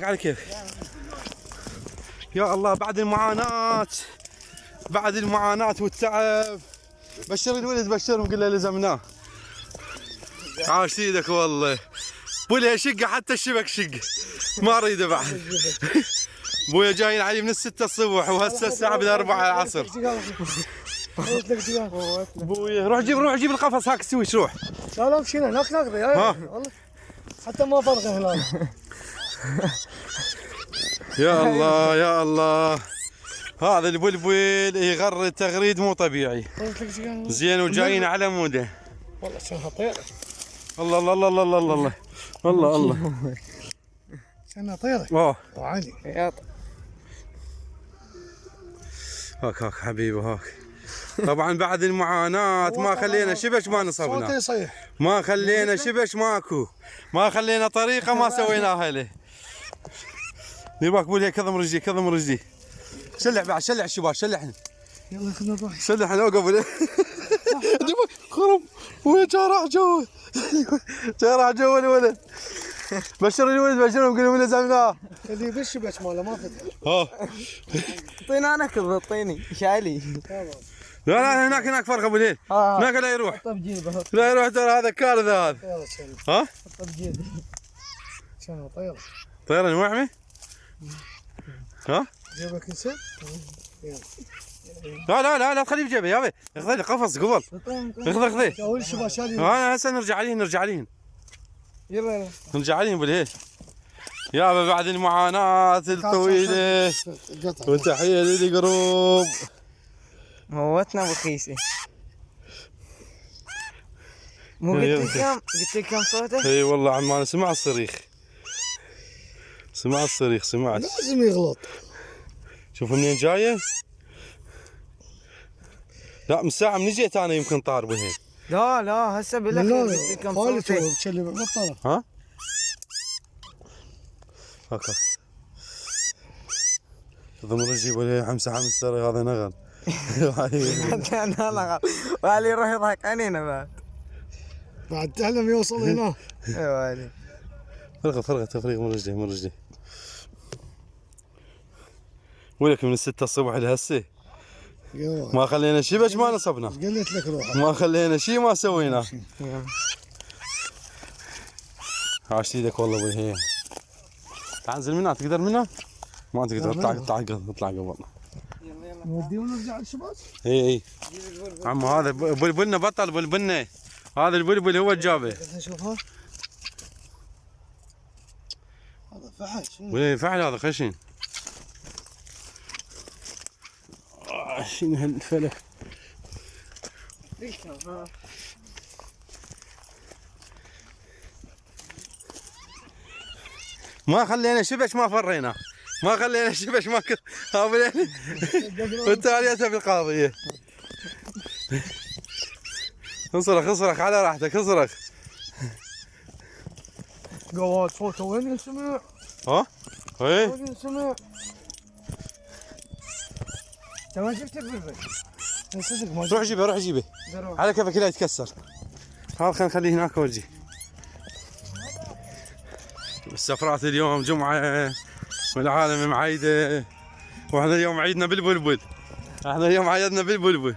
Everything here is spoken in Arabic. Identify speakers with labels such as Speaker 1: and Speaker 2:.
Speaker 1: على كيف يا الله. بعد المعاناة والتعب. بشر الولد، بشرهم، قل له لزمناه. عاش ايدك والله. بولي شقه، حتى الشبك شق، ما اريده بعد. بويا جايين علي من 6 الصبح وهسه الساعه ب 4 العصر. بويا روح جيب القفص هاك السويش، روح.
Speaker 2: لا مشينا هناك نقضي والله، حتى ما فرقه هنا.
Speaker 1: يا الله يا الله، هذا البلبل يغرد تغريد مو طبيعي. زين وجايين على موده.
Speaker 2: والله شنها طير.
Speaker 1: الله الله الله الله الله الله الله الله.
Speaker 2: شنها طيره. وعادي.
Speaker 1: هاك حبيبي هاك. طبعا بعد المعاناة ما خلينا شبش ما نصبنا. ما خلينا شبش ماكو. ما خلينا طريقة ما سويناها له. نباك بولي كظم رجلي. شلح بعد، شلح الشباب، شلحن.
Speaker 2: يلا خذنا نروح.
Speaker 1: شلحن اوقف له. نباك خرب. ويا جا راح جو الولد. بشر الولد، بشرهم، قول لهم لزمناه.
Speaker 2: اللي بالشبش ماله ما فتح.
Speaker 3: اعطينا انا كذا، اعطيني شايلي.
Speaker 1: لا هناك فرق ابو ليل. هناك لا يروح.
Speaker 3: حطه بجيبه.
Speaker 1: لا يروح، ترى هذا كارثه هذا.
Speaker 2: يلا شنو.
Speaker 3: حطه بجيبه.
Speaker 2: شنو طيره.
Speaker 1: طيره نوعمه.
Speaker 2: جيبك يصير.
Speaker 1: لا تخليه بجيبه يا ابي. اخذ لي قفص قبل. اخذ.
Speaker 2: اول شباب شالي.
Speaker 1: انا هسه نرجع عليهن.
Speaker 2: يلا
Speaker 1: نرجع عليهن ابو ليل. يابا بعد المعاناة الطويلة. وتحية للقروب.
Speaker 3: موتنا ابو خيسي. مو قلت لك كم صوته؟
Speaker 1: اي والله عمان سمع الصريخ. سمعت.
Speaker 2: لازم يغلط.
Speaker 1: شوف منين جاية. لا من ساعة من جيت انا يمكن طار بهين.
Speaker 3: لا هسه بالاخير قلت لك كم صوته.
Speaker 1: ها؟ هاك ضمن رجي ولا حمسة حمس ترى هذا نغل.
Speaker 3: انا نغل وعلي يروح يضحك علينا
Speaker 2: بعد تعلم يوصل هنا.
Speaker 3: ايوه علي.
Speaker 1: فرغة تفريغ من رجلي. ولك من 6 الصبح لهسه ما خلينا شي بس ما نصبنا.
Speaker 2: قلت لك روح.
Speaker 1: ما خلينا شي ما سويناه. عاش ايدك والله بالهي. تنزل منها، تقدر منها؟ ما تقدر. اطلع قبل.
Speaker 2: نوديه ونرجع للشباب.
Speaker 1: اي عم هذا بلبلنا بطل بلبلنا. هذا البلبل هو اللي جابه.
Speaker 2: نشوفها. هذا فحل.
Speaker 1: فحل هذا خشن. شنو هالفلك. ما خلينا شبش ما فرينا. ما خلينا شبش ما والتالية بالقاضية. اصرخ على راحتك اصرخ.
Speaker 2: قوات صوته وين ينسمع؟
Speaker 1: ايه
Speaker 2: وين ينسمع؟ انت ما شفت البلبل؟
Speaker 1: روح جيبه على كيفك لا يتكسر. هذا خلينا نخليه هناك وجي. السفرات اليوم جمعة والعالم معيدة، واحنا اليوم عيدنا بالبلبل. احنا اليوم عيدنا بالبلبل.